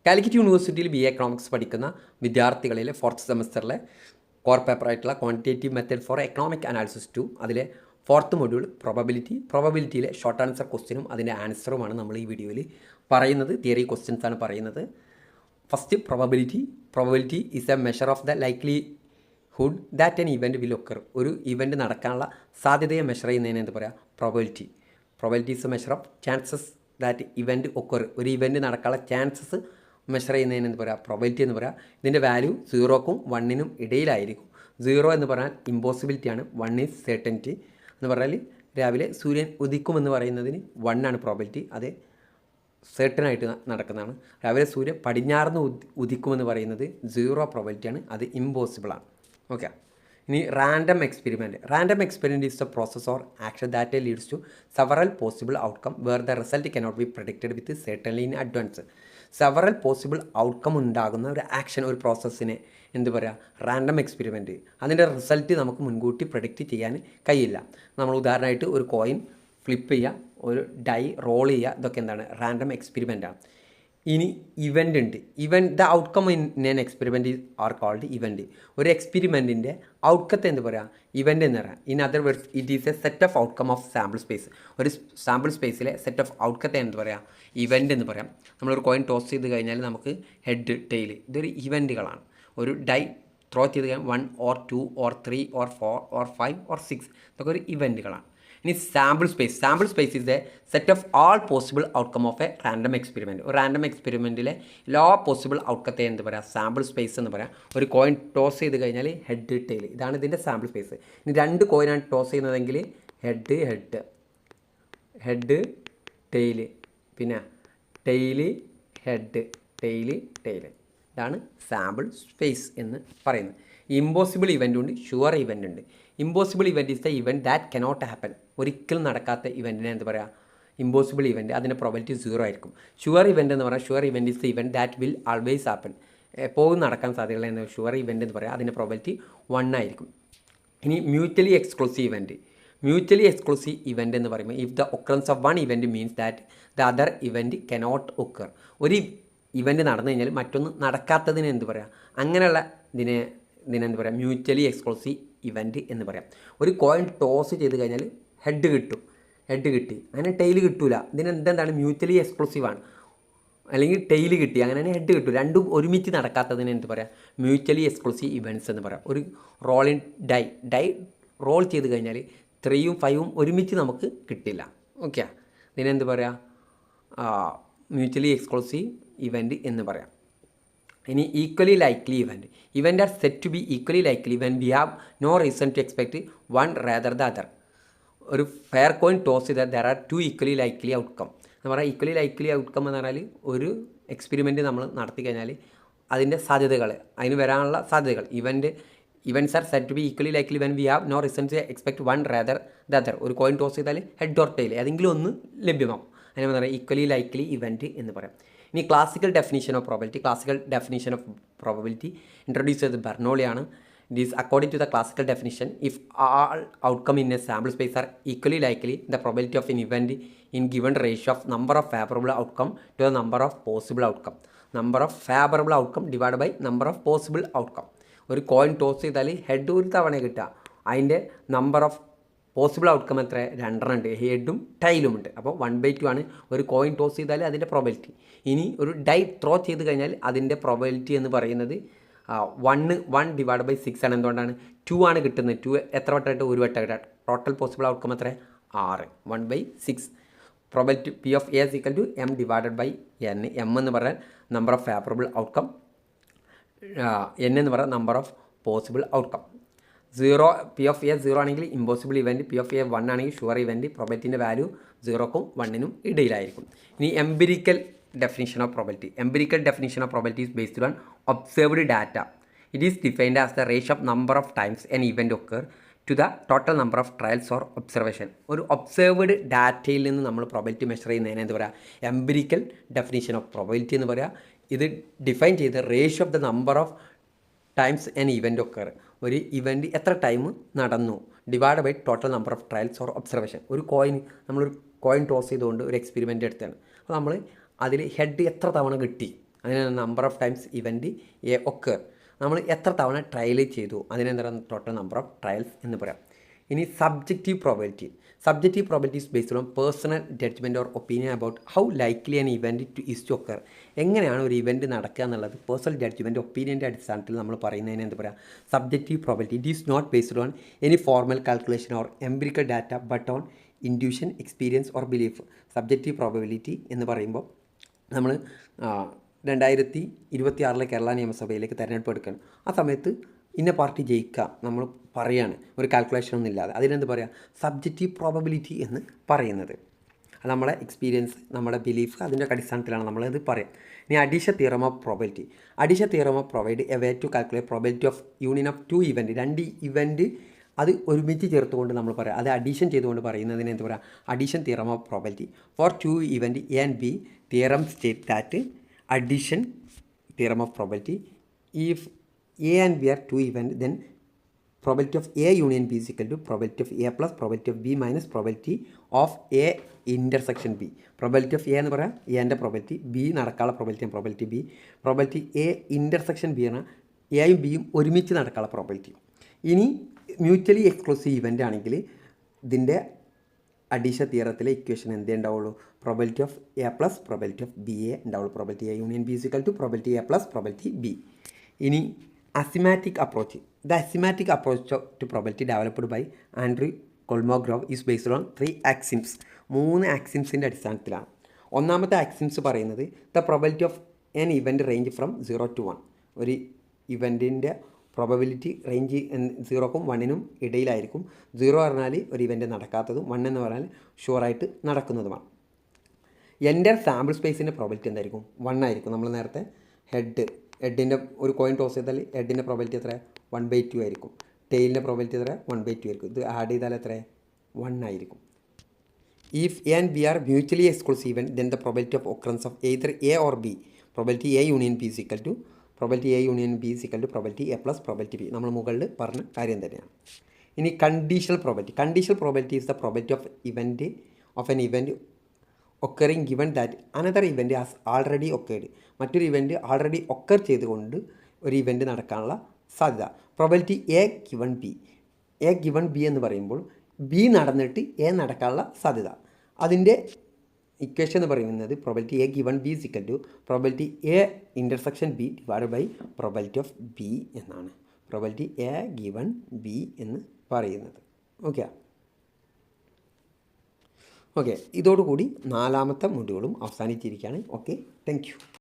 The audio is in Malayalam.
കാലിക്കറ്റ് യൂണിവേഴ്സിറ്റിയിൽ BA എക്കണോമിക്സ് പഠിക്കുന്ന വിദ്യാർത്ഥികളിലെ 4th സെമസ്റ്ററിലെ കോർ പേപ്പറായിട്ടുള്ള quantitative method for economic analysis 2 അതിലെ 4th മൊഡ്യൂൾ പ്രോബബിലിറ്റിയിലെ ഷോർട്ട് ആൻസർ ക്വസ്റ്റ്യനും അതിൻ്റെ ആൻസറുമാണ് നമ്മൾ ഈ വീഡിയോയിൽ പറയുന്നത്. തിയറി ക്വസ്റ്റ്യൻസ് ആണ് പറയുന്നത്. First probability is A measure of the likelihood that an event will occur. ഒരു ഇവൻറ്റ് നടക്കാനുള്ള സാധ്യതയെ മെഷർ ചെയ്യുന്നതിന് എന്ത് പറയുക? Probability is A measure of chances that event occur. ഒരു ഇവൻറ്റ് നടക്കാനുള്ള ചാൻസസ് മെഷർ ചെയ്യുന്നതിന് എന്ത് പറയുക? പ്രോബബിലിറ്റി എന്ന് പറയുക. ഇതിൻ്റെ വാല്യൂ 0ക്കും 1നും ഇടയിലായിരിക്കും. 0 എന്ന് പറഞ്ഞാൽ ഇമ്പോസിബിലിറ്റിയാണ്, 1 ഈസ് സെർട്ടനിറ്റി എന്ന് പറഞ്ഞാൽ രാവിലെ സൂര്യൻ ഉദിക്കുമെന്ന് പറയുന്നതിന് 1 ആണ് പ്രോബബിലിറ്റി, അത് സെർട്ടനായിട്ട് നടക്കുന്നതാണ്. രാവിലെ സൂര്യൻ പടിഞ്ഞാറുന്ന് ഉദിക്കുമെന്ന് പറയുന്നത് 0 പ്രോബബിലിറ്റിയാണ്, അത് ഇമ്പോസിബിളാണ്. ഓക്കെ, ഇനി random experiment is the process or action that leads to several possible outcome where the result cannot be predicted with certainly in advance. Several possible outcome ഉണ്ടാകുന്ന ഒരു ആക്ഷൻ, ഒരു പ്രോസസ്സിനെ എന്ത് പറയുക? Random experiment. അതിൻ്റെ റിസൾട്ട് നമുക്ക് മുൻകൂട്ടി പ്രഡിക്റ്റ് ചെയ്യാൻ കഴിയില്ല. നമ്മൾ ഉദാഹരണമായിട്ട് ഒരു കോയിൻ ഫ്ലിപ്പ് ചെയ്യുക, ഒരു ഡൈ റോൾ ചെയ്യുക, ഇതൊക്കെ എന്താണ്? റാൻഡം എക്സ്പെരിമെൻറ്റാണ്. ഇനി ഇവൻ്റ് ഉണ്ട്. The outcome in an experiment are called event. ഒരു എക്സ്പെരിമെൻറ്റിൻ്റെ ഔട്ട്കത്തെ എന്ത് പറയുക? ഇവൻ്റ് എന്ന് പറയാം. In other words it is A set of outcome of sample space. ഒരു സാമ്പിൾ സ്പേസിലെ സെറ്റ് ഓഫ് ഔട്ട്കത്തെ എന്ത് പറയാം? ഇവൻ്റ് എന്ന് പറയാം. നമ്മളൊരു കോയിൻ ടോസ് ചെയ്ത് കഴിഞ്ഞാൽ നമുക്ക് ഹെഡ്, ടെയിൽ, ഇതൊരു ഇവൻറ്റുകളാണ്. ഒരു ഡൈ ത്രോ ചെയ്ത് കഴിഞ്ഞാൽ 1 or 2 or 3 or 4 or 5 or 6 ഇതൊക്കെ ഒരു ഇവൻറ്റുകളാണ്. ഇനി sample space is A set of all possible outcome of A random experiment. ഒരു റാൻഡം എക്സ്പെരിമെൻറ്റിലെ എല്ലാ പോസിബിൾ ഔട്ട്കത്തെ എന്ത് പറയാം? സാമ്പിൾ സ്പേസ് എന്ന് പറയാം. ഒരു കോയിൻ ടോസ് ചെയ്ത് കഴിഞ്ഞാൽ ഹെഡ്, ടെയിൽ, ഇതാണ് ഇതിൻ്റെ സാമ്പിൾ സ്പേസ്. ഇനി 2 കോയിനാണ് ടോസ് ചെയ്യുന്നതെങ്കിൽ ഹെഡ് ടെയിൽ, പിന്നെ ടെയിൽ ഹെഡ്, ടെയിൽ. ഇതാണ് സാമ്പിൾ സ്പേസ് എന്ന് പറയുന്നത്. ഇമ്പോസിബിൾ ഇവൻ്റ് ഉണ്ട്, ഷുവർ ഇവൻ്റ് ഉണ്ട്. Impossible event is the event that cannot happen. ഒരിക്കലും നടക്കാത്ത ഇവൻറ്റിനെ എന്ത് പറയുക? Impossible event. അതിൻ്റെ പ്രോബബിലിറ്റി 0 ആയിരിക്കും. ഷുവർ ഇവൻ്റ് എന്ന് പറയുക, sure event is the event that will always happen. എപ്പോഴും നടക്കാൻ സാധ്യതയുള്ള എന്ന് ഷുവർ ഇവൻ്റ് എന്ന് പറയുക, അതിൻ്റെ പ്രോബബിലിറ്റി 1 ആയിരിക്കും. ഇനി മ്യൂച്വലി എക്സ്ക്ലൂസീവ് ഇവൻ്റ് എന്ന് പറയുമ്പോൾ if the occurrence of 1 event means that the other event cannot occur. ഒരു ഇവൻറ്റ് നടന്നു കഴിഞ്ഞാൽ മറ്റൊന്ന് നടക്കാത്തതിന് എന്ത് പറയുക? അങ്ങനെയുള്ള ഇതിനെന്ത് പറയുക? മ്യൂച്വലി എക്സ്ക്ലൂസീവ് ഇവൻറ്റ് എന്ന് പറയാം. ഒരു കോയിൻ ടോസ് ചെയ്ത് കഴിഞ്ഞാൽ ഹെഡ് കിട്ടി, അങ്ങനെ ടെയിൽ കിട്ടൂല. ഇതിനെന്താണ്? മ്യൂച്വലി എക്സ്ക്ലൂസീവാണ്. അല്ലെങ്കിൽ ടെയിൽ കിട്ടി, അങ്ങനെ ഹെഡ് കിട്ടും. രണ്ടും ഒരുമിച്ച് നടക്കാത്തതിന് എന്ത് പറയാം? മ്യൂച്വലി എക്സ്ക്ലൂസീവ് ഇവൻറ്റ്സ് എന്ന് പറയാം. ഒരു റോളിൻ ഡൈ റോൾ ചെയ്ത് കഴിഞ്ഞാൽ 3ഉം 5ഉം ഒരുമിച്ച് നമുക്ക് കിട്ടില്ല. ഓക്കെ, ഇതിനെന്ത് പറയാം? മ്യൂച്വലി എക്സ്ക്ലൂസീവ് ഇവൻറ്റ് എന്ന് പറയാം. ഇനി equally likely event are set to be equally likely when we have no reason to expect one rather the other. ഒരു ഫെയർ കോയിൻ ടോസ് ചെയ്താൽ there are 2 equally likely outcome എന്ന് പറഞ്ഞാൽ. ഈക്വലി ലൈക്ലി ഔട്ട്കം എന്ന് പറഞ്ഞാൽ ഒരു എക്സ്പെരിമെൻറ്റ് നമ്മൾ നടത്തി കഴിഞ്ഞാൽ അതിൻ്റെ സാധ്യതകൾ, അതിന് വരാനുള്ള സാധ്യതകൾ, events are set to be equally likely when we have no reason to expect one rather the other. ഒരു കോയിൻ ടോസ് ചെയ്താൽ ഹെഡ് ഓർ ടെയിൽ ഏതെങ്കിലും ഒന്ന് ലഭ്യമാകും. അതിനെ പറയാം ഈക്വലി ലൈക്ലി ഇവൻറ്റ് എന്ന് പറയാം. ഇനി classical definition of probability introduce ചെയ്തത് ബെർണോളിയാണ്. It is according to the classical definition if all outcome in a sample space are equally likely the probability of an event in given ratio of number of favourable outcome to the number of possible outcome. Number of favourable outcome divide by number of possible outcome. ഒരു കോയിൻ ടോസ് ചെയ്താൽ ഹെഡ് ഒരു തവണ കിട്ടുക, അതിൻ്റെ നമ്പർ ഓഫ് പോസിബിൾ ഔട്ട്കം എത്ര? 2 ഉണ്ട്, ഹെഡും ടൈലും ഉണ്ട്. അപ്പോൾ 1/2 ആണ് ഒരു കോയിൻ ടോസ് ചെയ്താൽ അതിൻ്റെ പ്രോബബിലിറ്റി. ഇനി ഒരു ഡൈ ത്രോ ചെയ്ത് കഴിഞ്ഞാൽ അതിൻ്റെ പ്രോബബിലിറ്റി എന്ന് പറയുന്നത് 1 ഡിവൈഡ് ബൈ 6 ആണ്. എന്തുകൊണ്ടാണ്? 2 ആണ് കിട്ടുന്നത്. 2 എത്ര വട്ടമായിട്ട്? ഒരു വട്ടം കിട്ടുക. ടോട്ടൽ പോസിബിൾ ഔട്ട്കം എത്ര? 6. 1/6. Probability P of A is equal to M divided by N. M എന്ന് പറഞ്ഞാൽ number of favourable outcome, N എന്ന് പറഞ്ഞാൽ number of possible outcome. P of A 0 ആണെങ്കിൽ impossible event, P of A 1 ആണെങ്കിൽ ഷുവർ ഇവൻറ്റ്. പ്രോബബിലിറ്റിൻ്റെ വാല്യൂ 0ക്കും 1നും ഇടയിലായിരിക്കും. ഇനി empirical definition of probability is based on observed data. It is defined as the ratio of number of times an event occur to the total number of trials or observation. ഒരു ഒബ്സേർവ്ഡ് ഡാറ്റയിൽ നിന്ന് നമ്മൾ പ്രോബബിലിറ്റി മെഷർ ചെയ്യുന്നതിന് എന്ത് പറയുക? എംപിരിക്കൽ ഡെഫിനിഷൻ ഓഫ് പ്രോബബിലിറ്റി എന്ന് പറയുക. ഇത് ഡിഫൈൻ ചെയ്ത് ratio of the number of times an event occur. ഒരു ഇവൻറ്റ് എത്ര ടൈം നടന്നു divide by total number of trials or observation. നമ്മളൊരു കോയിൻ ടോസ് ചെയ്തുകൊണ്ട് ഒരു എക്സ്പെരിമെൻ്റ് എടുത്താണ്. അപ്പോൾ നമ്മൾ അതിൽ ഹെഡ് എത്ര തവണ കിട്ടി, അതിനാണ് number of times event A occur. നമ്മൾ എത്ര തവണ ട്രയൽ ചെയ്തു അതിനെന്താണ് ടോട്ടൽ നമ്പർ ഓഫ് ട്രയൽസ് എന്ന് പറയാം. ഇനി subjective probability. Subjective probability is based on personal judgement or opinion about how likely an event to occur. എങ്ങനെയാണ് ഒരു ഇവൻറ്റ് നടക്കുക എന്നുള്ളത് പേഴ്സണൽ ജഡ്ജ്മെൻറ്റ് ഒപ്പീനിയൻ്റെ അടിസ്ഥാനത്തിൽ നമ്മൾ പറയുന്നതിന് എന്താ പറയുക, subjective probability. It is not based on any formal calculation or empirical data but on induction, experience or belief. Subjective probability എന്ന് പറയുമ്പോൾ നമ്മൾ 2026 കേരള നിയമസഭയിലേക്ക് തിരഞ്ഞെടുപ്പ് എടുക്കണം. ആ സമയത്ത് ഇന്ന പാർട്ടി ജയിക്കുക നമ്മൾ പറയാണ്, ഒരു കാൽക്കുലേഷൻ ഒന്നും ഇല്ലാതെ. അതിനെന്ത് പറയുക, സബ്ജക്റ്റീവ് പ്രോബബിലിറ്റി എന്ന് പറയുന്നത്. അത് നമ്മളെ എക്സ്പീരിയൻസ്, നമ്മുടെ ബിലീഫ്, അതിൻ്റെ അടിസ്ഥാനത്തിലാണ് നമ്മളത് പറയാം. ഇനി addition theorem of probability. Addition theorem of provide a way to calculate probability of union of two event. രണ്ട് ഇവൻറ്റ് അത് ഒരുമിച്ച് ചേർത്തുകൊണ്ട് നമ്മൾ പറയാം, അത് അഡീഷൻ ചെയ്തുകൊണ്ട് പറയുന്നതിന് എന്ത് പറയുക, addition theorem of probability. For two event A and B, theorem state that addition theorem of probability, if A and B are two events, then probability of A union B is equal to probability of A plus probability of B minus probability of A intersection B. Probability of A എന്ന് പറയാം എൻ്റെ പ്രോബബിലിറ്റി, ബി നടക്കാനുള്ള probability probability B. Probability A intersection B ആണ് എയും ബിയും ഒരുമിച്ച് നടക്കാനുള്ള പ്രോബബിലിറ്റി. ഇനി മ്യൂച്വലി എക്സ്ക്ലൂസീവ് ഇവൻ്റ് ആണെങ്കിൽ ഇതിൻ്റെ അഡീഷൻ തിയറത്തിലെ ഇക്വേഷൻ എന്തേ ഉണ്ടാവുള്ളൂ, probability of A plus probability of B എ ഉണ്ടാവുള്ളൂ. Probability A union B equal to probability A plus probability B. ഇനി axiomatic approach. The axiomatic approach to probability developed by Andrew Kolmogorov is based on 3 axioms. 3 ആക്സിംസിൻ്റെ അടിസ്ഥാനത്തിലാണ്. ഒന്നാമത്തെ ആക്സിംസ് പറയുന്നത് the probability of an event range from 0 to 1. ഒരു ഇവൻറ്റിൻ്റെ പ്രോബബിലിറ്റി റേഞ്ച് 0ക്കും 1നും ഇടയിലായിരിക്കും. 0 പറഞ്ഞാൽ ഒരു ഇവൻറ്റ് നടക്കാത്തതും 1 എന്ന് പറഞ്ഞാൽ ഷുവറായിട്ട് നടക്കുന്നതുമാണ്. എൻ്റെ സാമ്പിൾ സ്പേസിൻ്റെ പ്രോബബിലിറ്റി എന്തായിരിക്കും, 1 ആയിരിക്കും. നമ്മൾ നേരത്തെ ഹെഡിൻ്റെ ഒരു കോയിൻ ടോസ് ചെയ്താൽ ഹെഡിൻ്റെ പ്രോബബിലിറ്റി എത്ര, 1/2 ആയിരിക്കും. ടെയിലിൻ്റെ പ്രോബബിലിറ്റി എത്ര, 1/2 ആയിരിക്കും. ഇത് ആഡ് ചെയ്താൽ എത്ര, 1 ആയിരിക്കും. If A and B are mutually exclusive then the probability of occurrence of either A or B, probability A union B is equal to probability A union B is equal to probability A plus probability B. നമ്മൾ മുകളിൽ പറഞ്ഞ കാര്യം തന്നെയാണ്. ഇനി conditional probability. Conditional probability is the probability of an event occurring given that another event has already occurred. മറ്റൊരു ഇവൻറ്റ് ആൾറെഡി ഒക്കർ ചെയ്തുകൊണ്ട് ഒരു ഇവൻറ്റ് നടക്കാനുള്ള സാധ്യത. Probability A given B. A given B എന്ന് പറയുമ്പോൾ ബി നടന്നിട്ട് എ നടക്കാനുള്ള സാധ്യത. അതിൻ്റെ ഇക്വേഷൻ എന്ന് പറയുന്നത് probability A given B is equal to probability A intersection B divide by probability of B എന്നാണ്. പ്രോബബിലിറ്റി എ ഗിവൺ ബി എന്ന് പറയുന്നത്. ഓക്കെ, ഇതോടുകൂടി 4ാമത്തെ മൊഡ്യൂളും അവസാനിച്ചിരിക്കുകയാണ്. Okay, thank you.